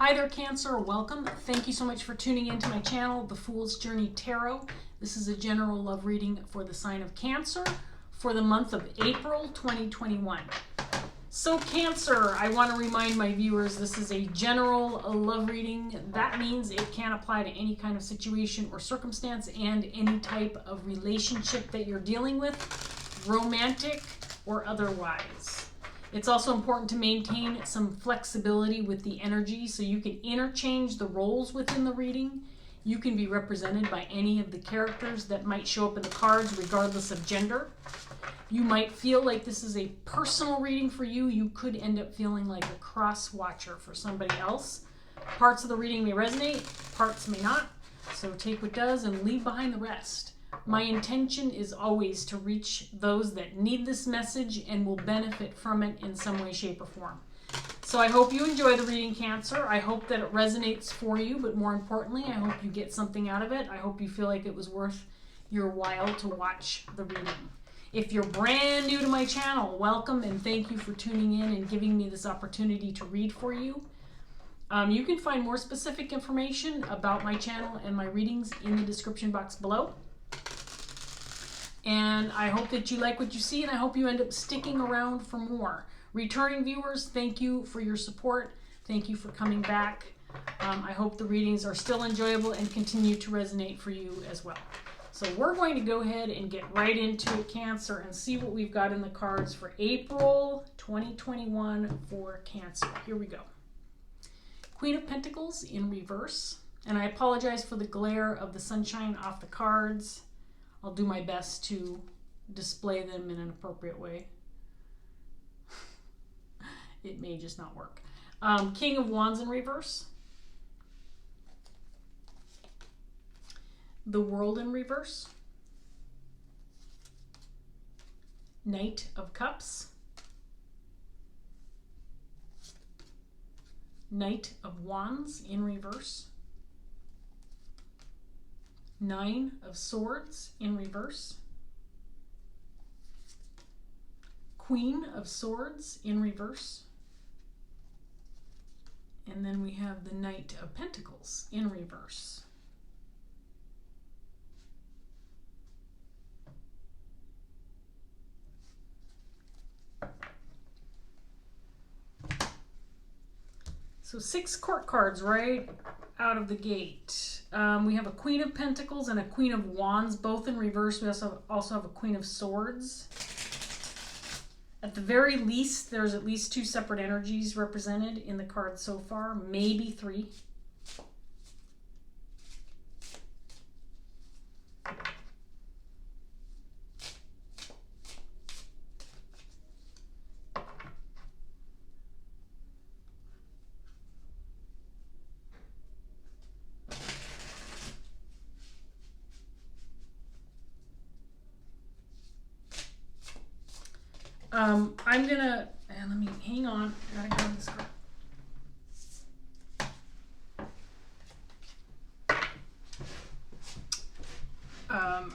Hi there, Cancer. Welcome. Thank you so much for tuning into my channel, The Fool's Journey Tarot. This is a general love reading for the sign of Cancer for the month of April 2021. So Cancer, I want to remind my viewers this is a general love reading. That means it can apply to any kind of situation or circumstance and any type of relationship that you're dealing with, romantic or otherwise. It's also important to maintain some flexibility with the energy so you can interchange the roles within the reading. You can be represented by any of the characters that might show up in the cards regardless of gender. You might feel like this is a personal reading for you. You could end up feeling like a cross watcher for somebody else. Parts of the reading may resonate, parts may not. So take what does and leave behind the rest. My intention is always to reach those that need this message and will benefit from it in some way, shape, or form. So I hope you enjoy the reading, Cancer. I hope that it resonates for you, but more importantly, I hope you get something out of it. I hope you feel like it was worth your while to watch the reading. If you're brand new to my channel, welcome and thank you for tuning in and giving me this opportunity to read for you. You can find more specific information about my channel and my readings in the description box below. And I hope that you like what you see, and I hope you end up sticking around for more. Returning viewers, thank you for your support. Thank you for coming back. I hope the readings are still enjoyable and continue to resonate for you as well. So we're going to go ahead and get right into it, Cancer, and see what we've got in the cards for April 2021 for Cancer. Here we go. Queen of Pentacles in reverse. And I apologize for the glare of the sunshine off the cards. I'll do my best to display them in an appropriate way. It may just not work. King of Wands in reverse. The World in reverse. Knight of Cups. Knight of Wands in reverse. Nine of Swords in reverse. Queen of Swords in reverse. And then we have the Knight of Pentacles in reverse. So 6 court cards right out of the gate. We have a Queen of Pentacles and a Queen of Wands, both in reverse. We also have a Queen of Swords. At the very least, there's at least 2 separate energies represented in the card so far, maybe 3. I'm gonna, and let me, hang on, I gotta grab this card.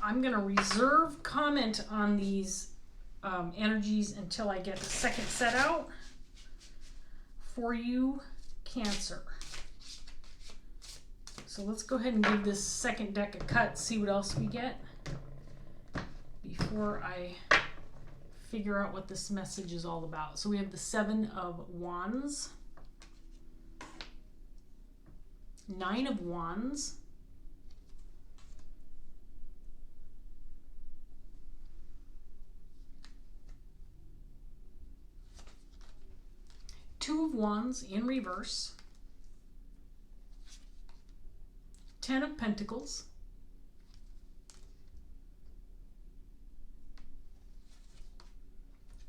I'm gonna reserve comment on these energies until I get the second set out for you, Cancer. So let's go ahead and give this second deck a cut, see what else we get before I figure out what this message is all about. So we have the 7 of Wands, 9 of Wands, Two of Wands in reverse, 10 of Pentacles,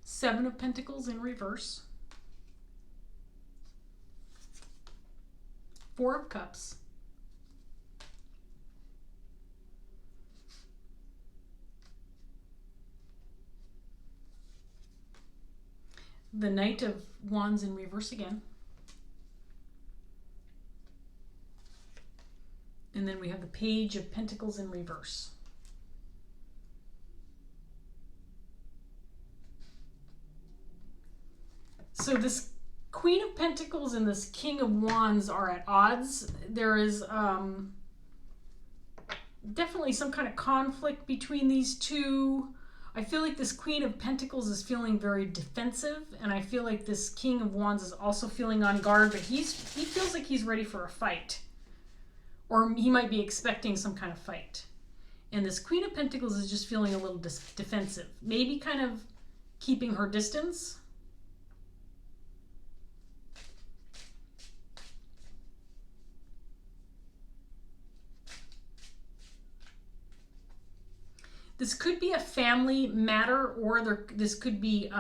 Seven of Pentacles in reverse, 4 of Cups, the Knight of Wands in reverse again, and then we have the Page of Pentacles in reverse. So this Queen of Pentacles and this King of Wands are at odds. There is definitely some kind of conflict between these two. I feel like this Queen of Pentacles is feeling very defensive, and I feel like this King of Wands is also feeling on guard, but he feels like he's ready for a fight. Or he might be expecting some kind of fight. And this Queen of Pentacles is just feeling a little defensive. Maybe kind of keeping her distance. This could be a family matter, or there could be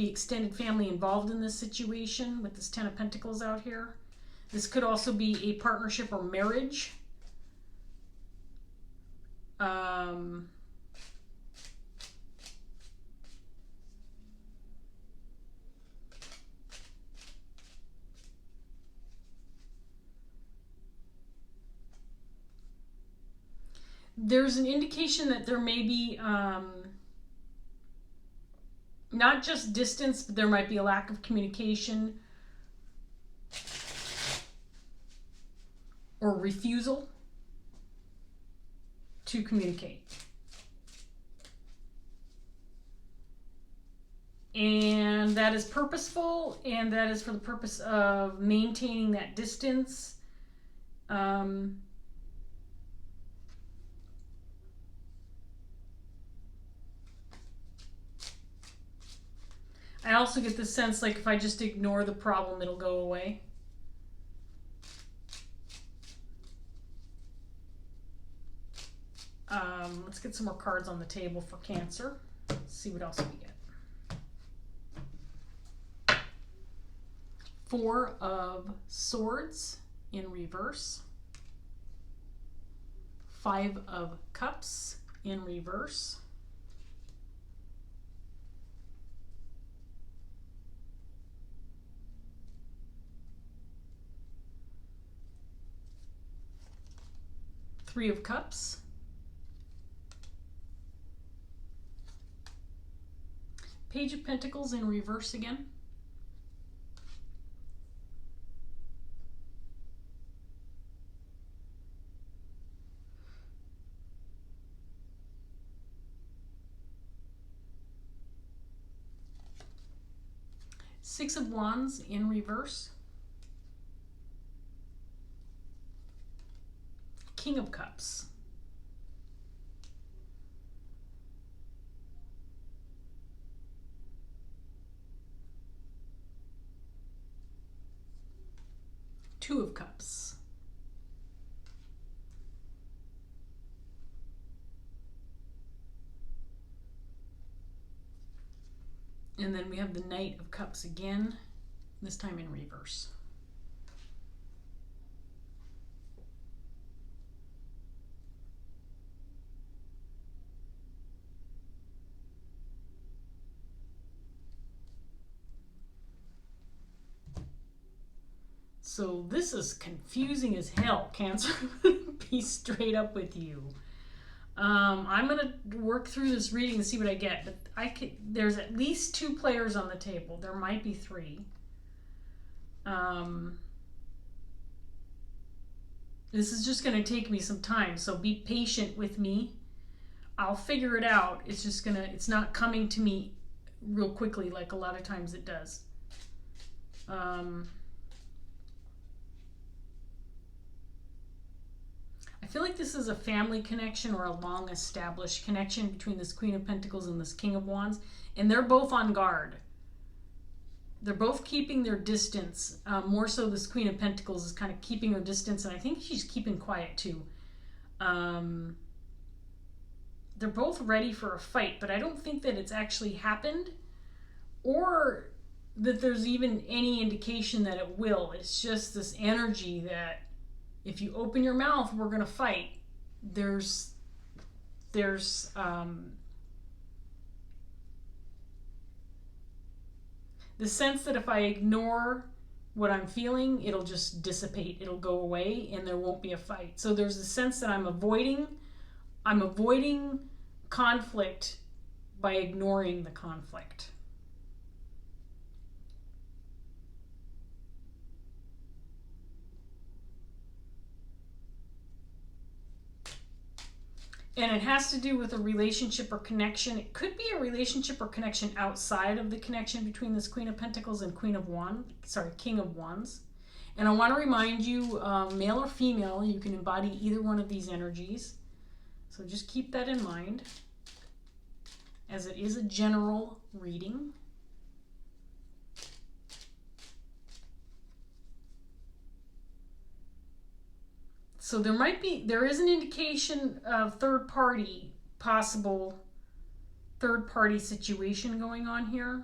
extended family involved in this situation with this Ten of Pentacles out here. This could also be a partnership or marriage. There's an indication that there may be not just distance, but there might be a lack of communication or refusal to communicate. And that is purposeful, and that is for the purpose of maintaining that distance. I also get the sense like if I just ignore the problem, it'll go away. Let's get some more cards on the table for Cancer. Let's see what else we get. Four of Swords in reverse. Five of Cups in reverse. Three of Cups. Page of Pentacles in reverse again. Six of Wands in reverse. King of Cups. Two of Cups. And then we have the Knight of Cups again, this time in reverse. So this is confusing as hell, Cancer. Be straight up with you. I'm gonna work through this reading and see what I get, but there's at least two players on the table. There might be three. This is just gonna take me some time, so be patient with me. I'll figure it out. It's not coming to me real quickly like a lot of times it does. I feel like this is a family connection or a long established connection between this Queen of Pentacles and this King of Wands, and they're both on guard. They're both keeping their distance. More so this Queen of Pentacles is kind of keeping her distance, and I think she's keeping quiet too. They're both ready for a fight, but I don't think that it's actually happened or that there's even any indication that it will. It's just this energy that if you open your mouth, we're going to fight. There's the sense that if I ignore what I'm feeling, it'll just dissipate. It'll go away and there won't be a fight. So there's a sense that I'm avoiding conflict by ignoring the conflict. And it has to do with a relationship or connection. It could be a relationship or connection outside of the connection between this Queen of Pentacles and King of Wands. And I want to remind you, male or female, you can embody either one of these energies. So just keep that in mind, as it is a general reading. So there is an indication of possible third party situation going on here.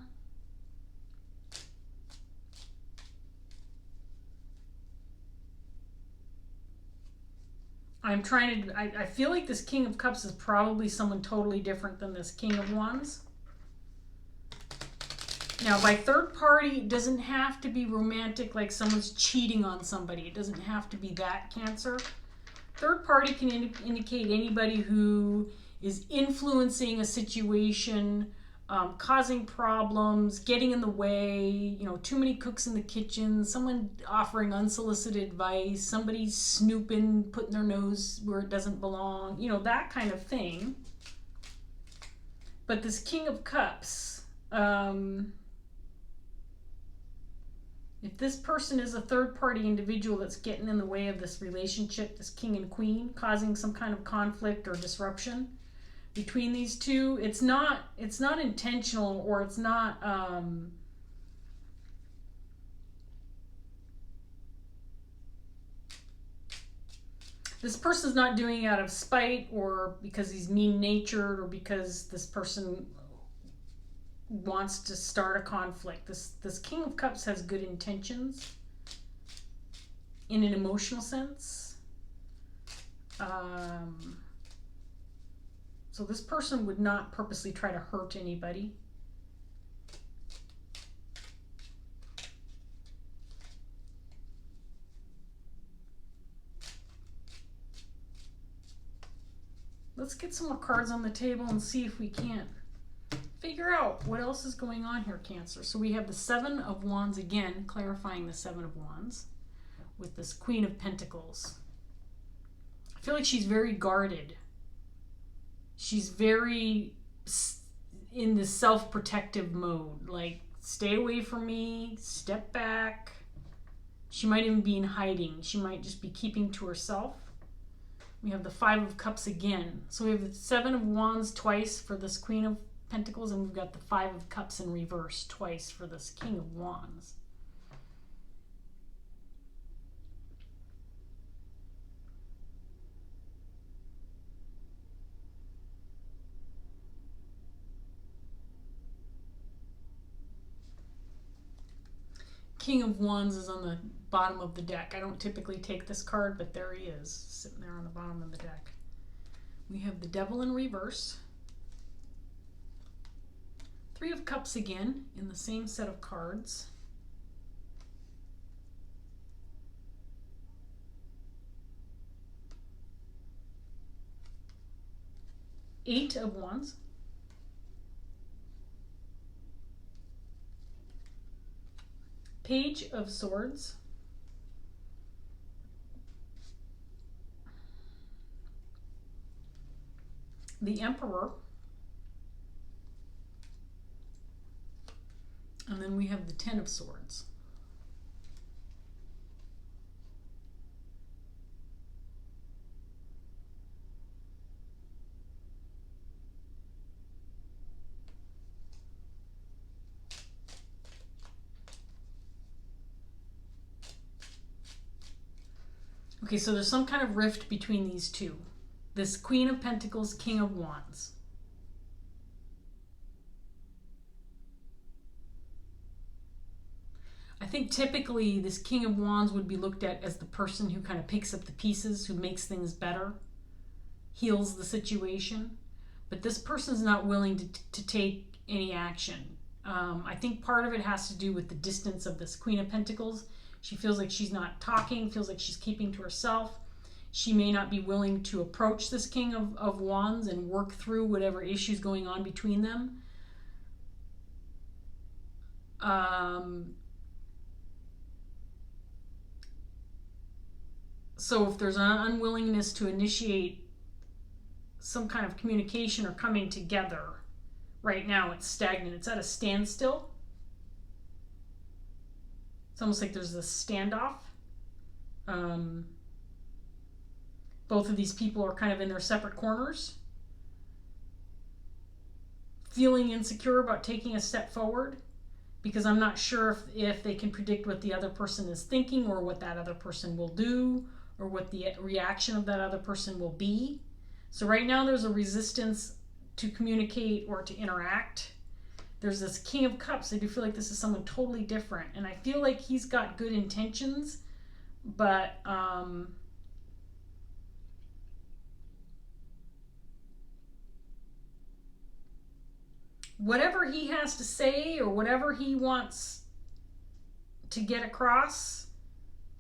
I feel like this King of Cups is probably someone totally different than this King of Wands. Now, by third party, it doesn't have to be romantic, like someone's cheating on somebody. It doesn't have to be that, Cancer. Third party can indicate anybody who is influencing a situation, causing problems, getting in the way, too many cooks in the kitchen, someone offering unsolicited advice, somebody snooping, putting their nose where it doesn't belong, that kind of thing. But this King of Cups, if this person is a third-party individual that's getting in the way of this relationship, this king and queen, causing some kind of conflict or disruption between these two, it's not intentional, or it's not this person's not doing it out of spite, or because he's mean-natured, or because this person wants to start a conflict. This King of Cups has good intentions in an emotional sense. So this person would not purposely try to hurt anybody. Let's get some more cards on the table and see if we can't figure out what else is going on here, Cancer. So we have the Seven of Wands again, clarifying the Seven of Wands with this Queen of Pentacles. I feel like she's very guarded. She's very in the self-protective mode, like, stay away from me, step back. She might even be in hiding. She might just be keeping to herself. We have the Five of Cups again. So we have the Seven of Wands twice for this Queen of Pentacles, and we've got the Five of Cups in reverse twice for this King of Wands. King of Wands is on the bottom of the deck. I don't typically take this card, but there he is, sitting there on the bottom of the deck. We have the Devil in reverse. Three of Cups again in the same set of cards. Eight of Wands. Page of Swords. The Emperor. And then we have the Ten of Swords. Okay, so there's some kind of rift between these two. This Queen of Pentacles, King of Wands. I think typically this King of Wands would be looked at as the person who kind of picks up the pieces, who makes things better, heals the situation. But this person's not willing to take any action. I think part of it has to do with the distance of this Queen of Pentacles. She feels like she's not talking, feels like she's keeping to herself. She may not be willing to approach this King of Wands and work through whatever issues going on between them. So if there's an unwillingness to initiate some kind of communication or coming together. Right now it's stagnant. It's at a standstill. It's almost like there's this standoff. Both of these people are kind of in their separate corners, feeling insecure about taking a step forward, because I'm not sure if they can predict what the other person is thinking, or what that other person will do, or what the reaction of that other person will be. So right now there's a resistance to communicate or to interact. There's this King of Cups. I do feel like this is someone totally different, and I feel like he's got good intentions, but whatever he has to say or whatever he wants to get across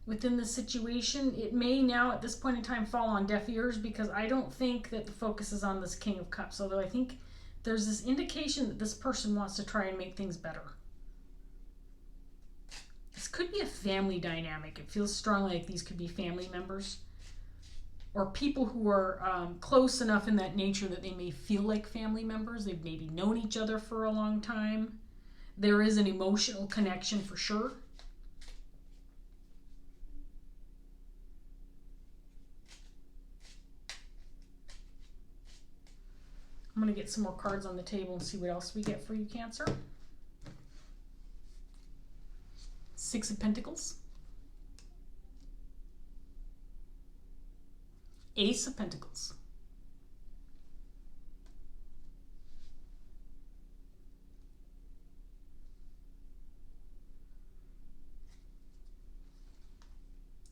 within the situation, it may now at this point in time fall on deaf ears, because I don't think that the focus is on this King of Cups, although I think there's this indication that this person wants to try and make things better. This could be a family dynamic. It feels strongly like these could be family members, or people who are close enough in that nature that they may feel like family members. They've maybe known each other for a long time. There is an emotional connection for sure. I'm going to get some more cards on the table and see what else we get for you, Cancer. Six of Pentacles. Ace of Pentacles.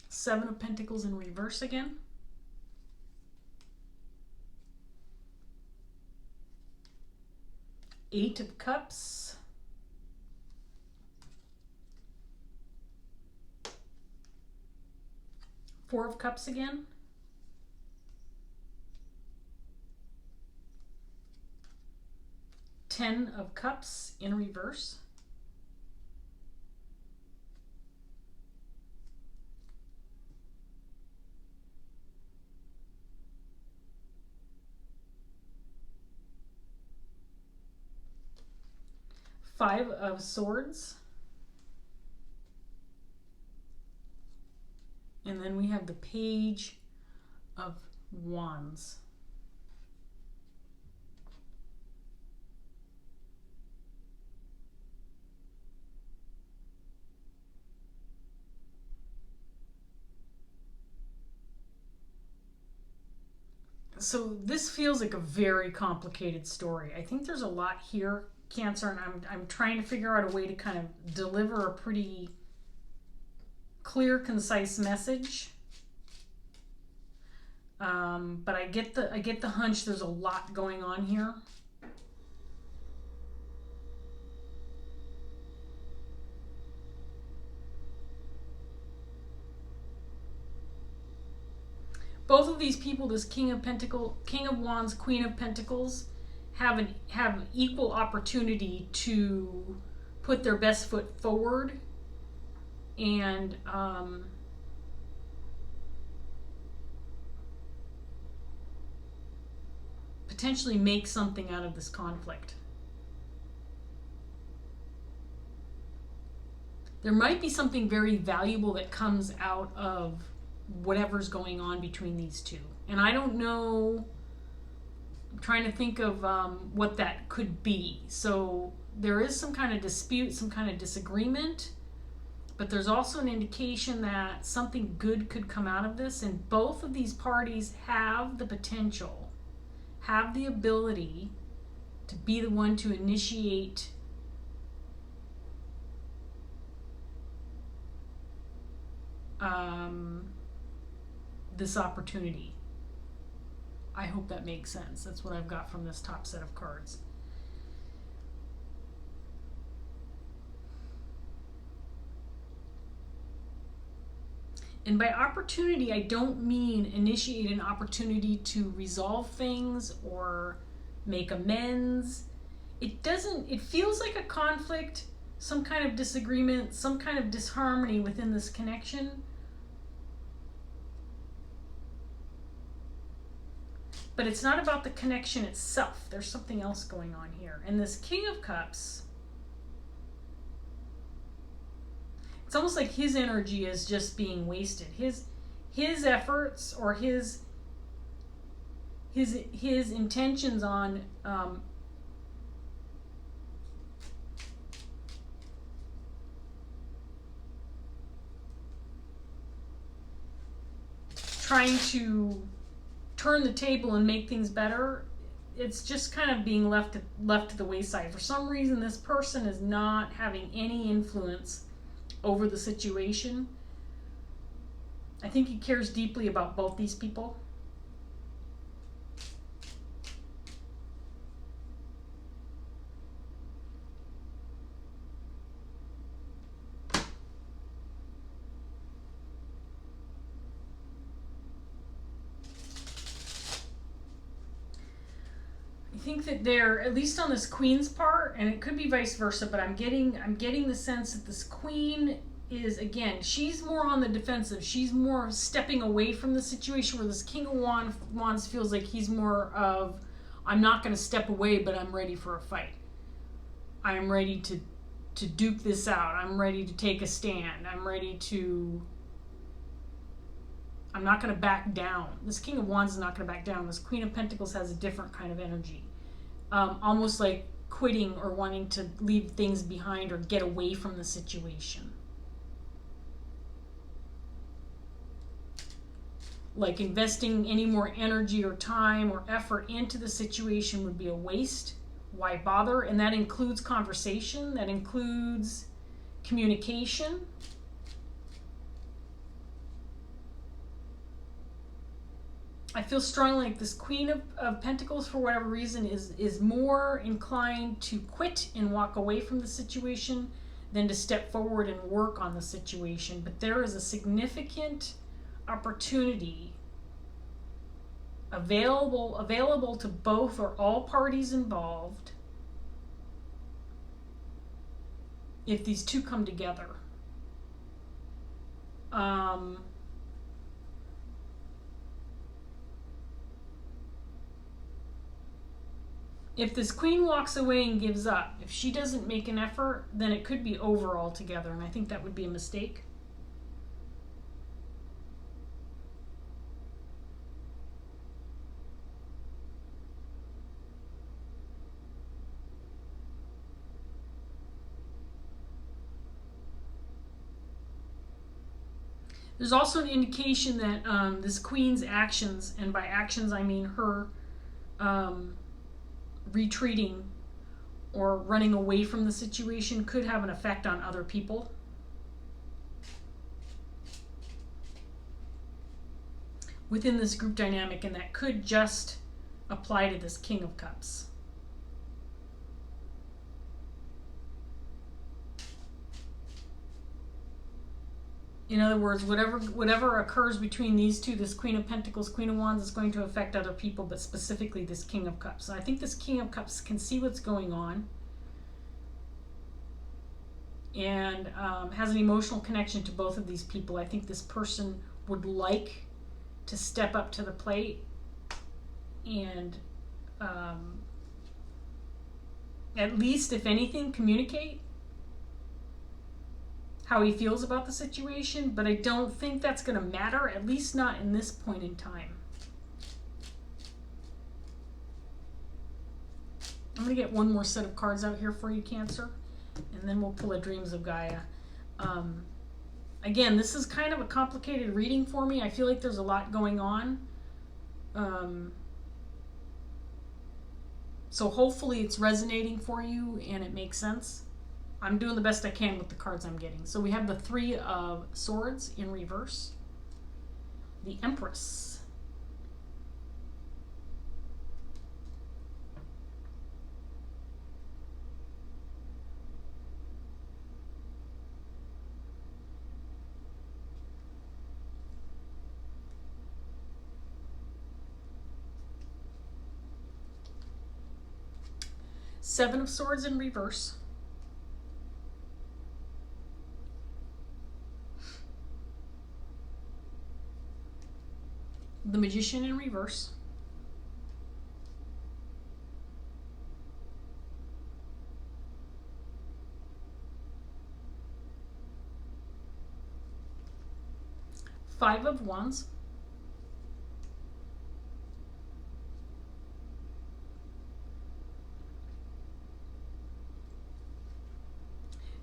Seven of Pentacles in reverse again. Eight of Cups. Four of Cups again. Ten of Cups in reverse. Five of Swords. And then we have the Page of Wands. So this feels like a very complicated story. I think there's a lot here, Cancer, and I'm trying to figure out a way to kind of deliver a pretty clear, concise message. But I get the hunch there's a lot going on here. Both of these people, this King of Wands, Queen of Pentacles, have equal opportunity to put their best foot forward and potentially make something out of this conflict. There might be something very valuable that comes out of whatever's going on between these two. And I don't know, I'm trying to think of what that could be. So there is some kind of dispute, some kind of disagreement, but there's also an indication that something good could come out of this, and both of these parties have the potential, have the ability to be the one to initiate this opportunity. I hope that makes sense. That's what I've got from this top set of cards. And by opportunity, I don't mean initiate an opportunity to resolve things or make amends. It feels like a conflict, some kind of disagreement, some kind of disharmony within this connection. But it's not about the connection itself. There's something else going on here. And this King of Cups, it's almost like his energy is just being wasted. His efforts or his intentions on trying to turn the table and make things better, it's just kind of being left to the wayside. For some reason, this person is not having any influence over the situation. I think he cares deeply about both these people. I think that they're, at least on this queen's part, and it could be vice versa, but I'm getting the sense that this queen is, again, she's more on the defensive. She's more stepping away from the situation, where this King of Wands feels like he's more of, I'm not going to step away, but I'm ready for a fight. I am ready to duke this out. I'm ready to take a stand. I'm not going to back down. This King of Wands is not going to back down. This Queen of Pentacles has a different kind of energy. Almost like quitting or wanting to leave things behind or get away from the situation. Like investing any more energy or time or effort into the situation would be a waste. Why bother? And that includes conversation. That includes communication. I feel strongly like this Queen of Pentacles, for whatever reason, is more inclined to quit and walk away from the situation than to step forward and work on the situation. But there is a significant opportunity available to both or all parties involved if these two come together. If this queen walks away and gives up, if she doesn't make an effort, then it could be over altogether, and I think that would be a mistake. There's also an indication that this queen's actions, and by actions I mean her retreating or running away from the situation, could have an effect on other people. Within this group dynamic, and that could just apply to this King of Cups. In other words, whatever occurs between these two, this Queen of Pentacles, Queen of Wands, is going to affect other people, but specifically this King of Cups. So I think this King of Cups can see what's going on and has an emotional connection to both of these people. I think this person would like to step up to the plate and at least, if anything, communicate how he feels about the situation, but I don't think that's going to matter, at least not in this point in time. I'm going to get one more set of cards out here for you, Cancer, and then we'll pull a Dreams of Gaia. Again, this is kind of a complicated reading for me. I feel like there's a lot going on. So hopefully it's resonating for you and it makes sense. I'm doing the best I can with the cards I'm getting. So we have the Three of Swords in reverse. The Empress. Seven of Swords in reverse. The Magician in reverse. Five of Wands.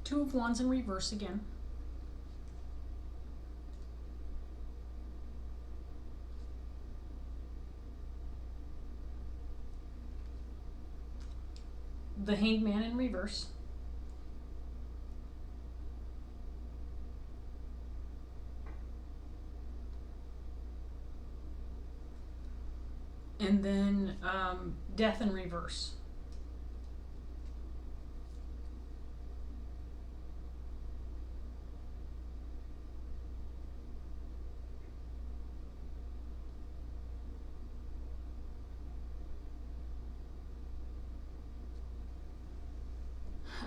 Two of Wands in reverse again. The Hanged Man in reverse. And then Death in reverse.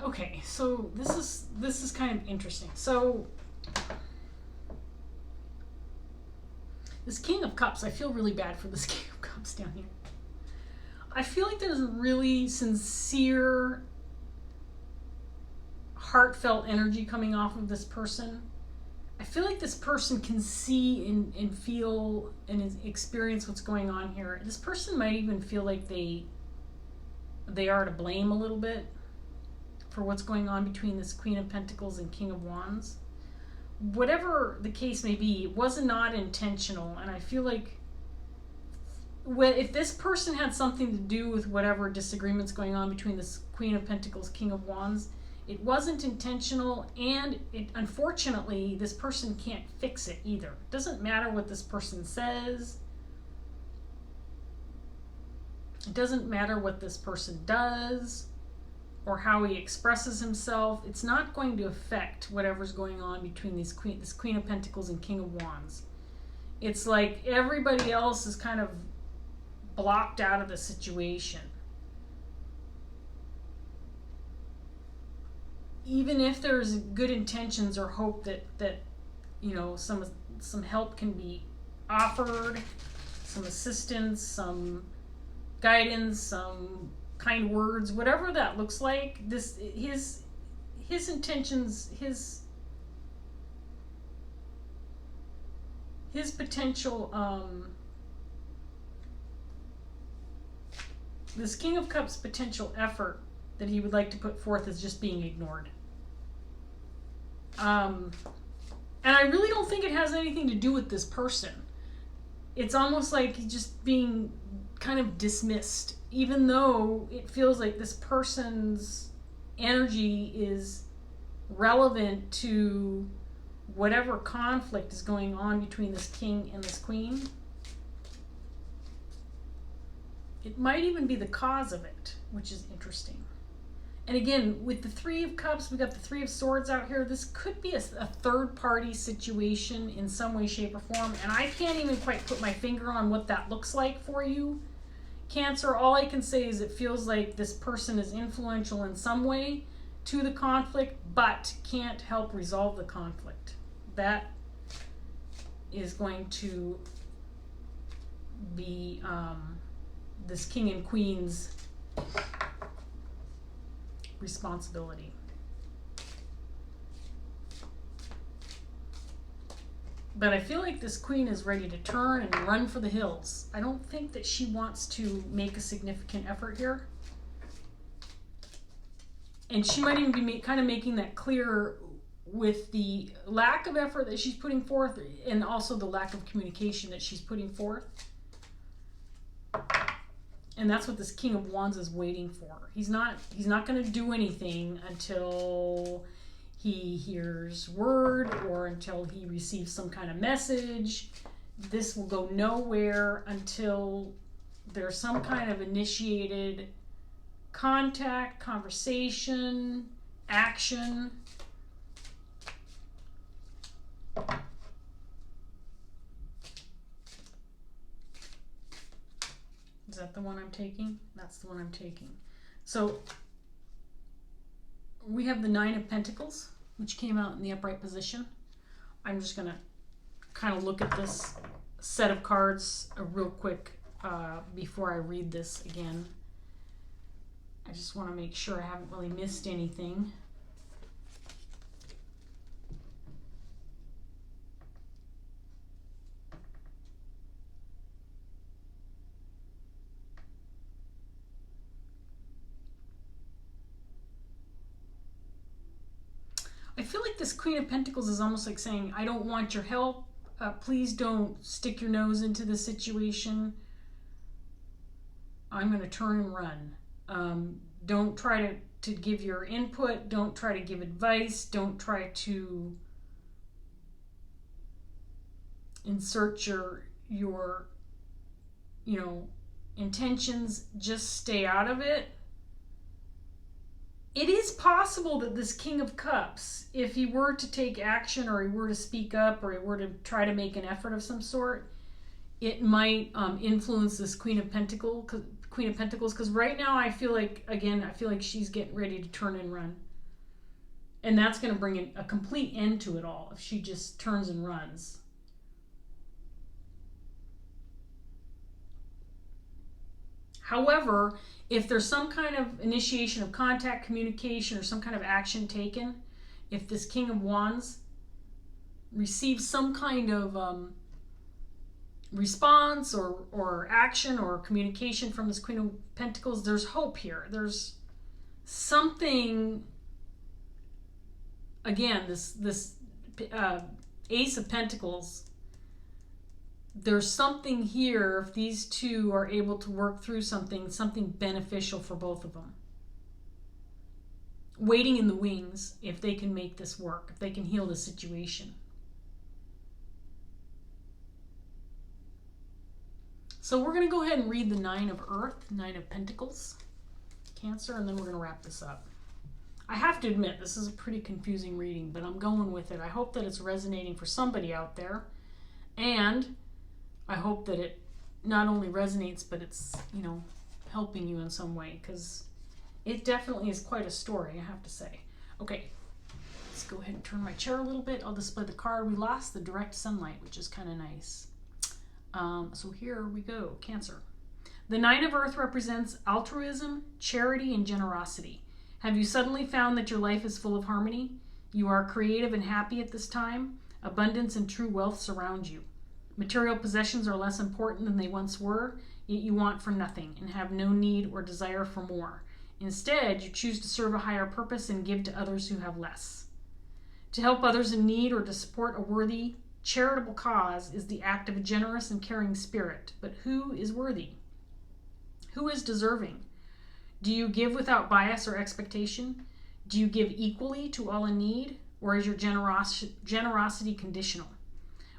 Okay, so this is kind of interesting. So this King of Cups, I feel really bad for this King of Cups down here. I feel like there's really sincere, heartfelt energy coming off of this person. I feel like this person can see and feel and experience what's going on here. This person might even feel like they are to blame a little bit for what's going on between this Queen of Pentacles and King of Wands. Whatever the case may be, it was not intentional, and I feel like if this person had something to do with whatever disagreements going on between this Queen of Pentacles, King of Wands, it wasn't intentional, and unfortunately, this person can't fix it either. It doesn't matter what this person says. It doesn't matter what this person does or how he expresses himself. It's not going to affect whatever's going on between this Queen of Pentacles and King of Wands. It's like everybody else is kind of blocked out of the situation. Even if there's good intentions or hope that you know, some help can be offered, some assistance, some guidance, some kind words, whatever that looks like, his intentions, his potential, this King of Cups potential effort that he would like to put forth is just being ignored. And I really don't think it has anything to do with this person. It's almost like he's just being kind of dismissed, even though it feels like this person's energy is relevant to whatever conflict is going on between this king and this queen. It might even be the cause of it, which is interesting. And again, with the Three of Cups, we got the Three of Swords out here. This could be a third-party situation in some way, shape, or form. And I can't even quite put my finger on what that looks like for you, Cancer. All I can say is it feels like this person is influential in some way to the conflict, but can't help resolve the conflict. That is going to be this King and Queen's responsibility. But I feel like this queen is ready to turn and run for the hills. I don't think that she wants to make a significant effort here. And she might even be kind of making that clear with the lack of effort that she's putting forth and also the lack of communication that she's putting forth. And that's what this King of Wands is waiting for. He's not going to do anything until he hears word or until he receives some kind of message. This will go nowhere until there's some kind of initiated contact, conversation, action. Is that the one I'm taking? That's the one I'm taking. So we have the Nine of Pentacles, which came out in the upright position. I'm just going to kind of look at this set of cards real quick before I read this again. I just want to make sure I haven't really missed anything. I feel like this Queen of Pentacles is almost like saying, I don't want your help. Please don't stick your nose into the situation. I'm going to turn and run. Don't try to give your input. Don't try to give advice. Don't try to insert your intentions. Just stay out of it. It is possible that this King of Cups, if he were to take action or he were to speak up or he were to try to make an effort of some sort, it might influence this Queen of Pentacles. Because right now I feel like she's getting ready to turn and run. And that's going to bring a complete end to it all if she just turns and runs. However, if there's some kind of initiation of contact, communication, or some kind of action taken, if this King of Wands receives some kind of response or action or communication from this Queen of Pentacles, there's hope here. There's something, again, this Ace of Pentacles, there's something here if these two are able to work through something beneficial for both of them. Waiting in the wings if they can make this work, if they can heal the situation. So we're going to go ahead and read the Nine of Earth, Nine of Pentacles, Cancer, and then we're going to wrap this up. I have to admit, this is a pretty confusing reading, but I'm going with it. I hope that it's resonating for somebody out there. And I hope that it not only resonates, but it's, helping you in some way, because it definitely is quite a story, I have to say. Okay, let's go ahead and turn my chair a little bit. I'll display the card. We lost the direct sunlight, which is kind of nice. So here we go, Cancer. The Nine of Earth represents altruism, charity, and generosity. Have you suddenly found that your life is full of harmony? You are creative and happy at this time. Abundance and true wealth surround you. Material possessions are less important than they once were, yet you want for nothing and have no need or desire for more. Instead, you choose to serve a higher purpose and give to others who have less. To help others in need or to support a worthy, charitable cause is the act of a generous and caring spirit. But who is worthy? Who is deserving? Do you give without bias or expectation? Do you give equally to all in need? Or is your generosity conditional?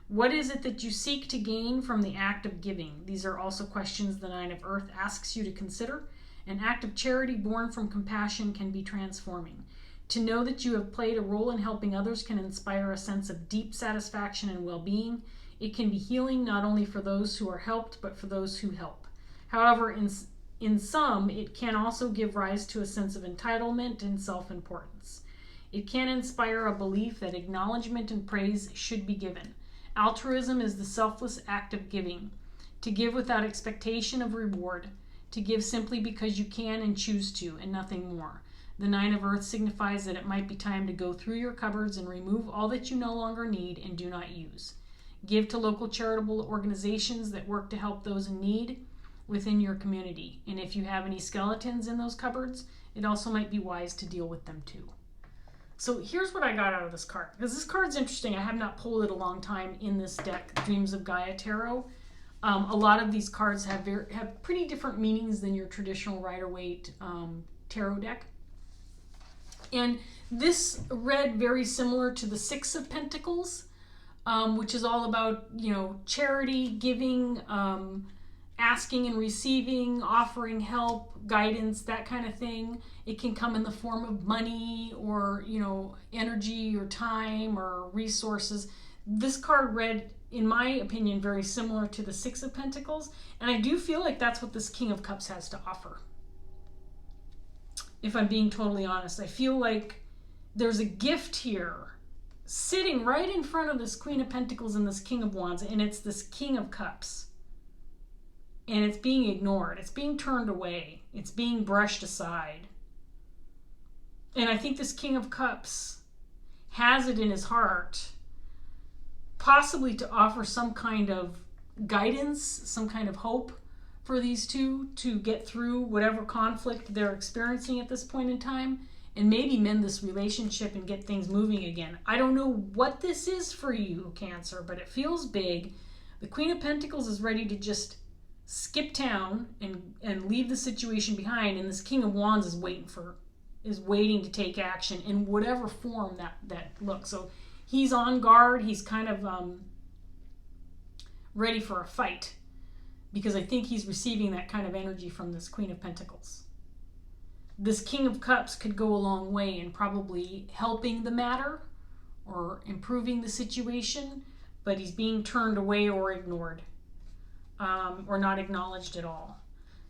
What is it that you seek to gain from the act of giving? These are also questions the Nine of Earth asks you to consider. An act of charity born from compassion can be transforming. To know that you have played a role in helping others can inspire a sense of deep satisfaction and well-being. It can be healing not only for those who are helped, but for those who help. However, in some, it can also give rise to a sense of entitlement and self-importance. It can inspire a belief that acknowledgement and praise should be given. Altruism is the selfless act of giving, to give without expectation of reward, to give simply because you can and choose to, and nothing more. The Nine of Earth signifies that it might be time to go through your cupboards and remove all that you no longer need and do not use. Give to local charitable organizations that work to help those in need within your community. And if you have any skeletons in those cupboards, it also might be wise to deal with them too. So here's what I got out of this card, because this card's interesting. I have not pulled it a long time in this deck, Dreams of Gaia Tarot. A lot of these cards have pretty different meanings than your traditional Rider-Waite tarot deck. And this read very similar to the Six of Pentacles, which is all about, charity, giving, asking and receiving, offering help, guidance, that kind of thing. It can come in the form of money or, energy or time or resources. This card read, in my opinion, very similar to the Six of Pentacles. And I do feel like that's what this King of Cups has to offer. If I'm being totally honest, I feel like there's a gift here sitting right in front of this Queen of Pentacles and this King of Wands, and it's this King of Cups. And it's being ignored. It's being turned away. It's being brushed aside. And I think this King of Cups has it in his heart, possibly to offer some kind of guidance, some kind of hope for these two to get through whatever conflict they're experiencing at this point in time and maybe mend this relationship and get things moving again. I don't know what this is for you, Cancer, but it feels big. The Queen of Pentacles is ready to just skip town and leave the situation behind, and this King of Wands is waiting to take action in whatever form that looks. So he's on guard. He's kind of ready for a fight, because I think he's receiving that kind of energy from this Queen of Pentacles. This King of Cups could go a long way in probably helping the matter or improving the situation, but he's being turned away or ignored, or not acknowledged at all.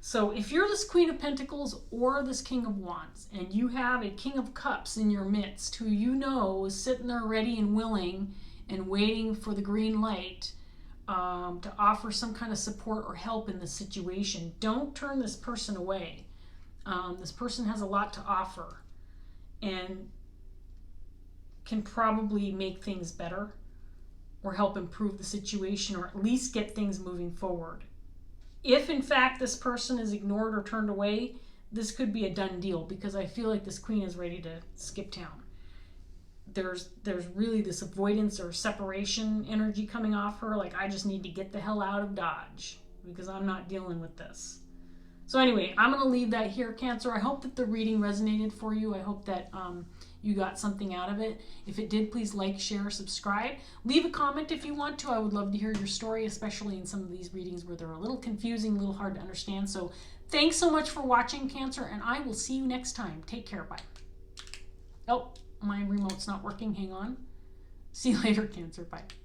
So if you're this Queen of Pentacles or this King of Wands, and you have a King of Cups in your midst who you know is sitting there ready and willing and waiting for the green light to offer some kind of support or help in this situation, don't turn this person away. This person has a lot to offer and can probably make things better or help improve the situation, or at least get things moving forward. If in fact this person is ignored or turned away, this could be a done deal, because I feel like this Queen is ready to skip town. There's really this avoidance or separation energy coming off her, like, I just need to get the hell out of Dodge because I'm not dealing with this. So anyway, I'm going to leave that here, Cancer. I hope that the reading resonated for you. I hope that you got something out of it. If it did, please like, share, subscribe. Leave a comment if you want to. I would love to hear your story, especially in some of these readings where they're a little confusing, a little hard to understand. So thanks so much for watching, Cancer, and I will see you next time. Take care. Bye. Oh, my remote's not working. Hang on. See you later, Cancer. Bye.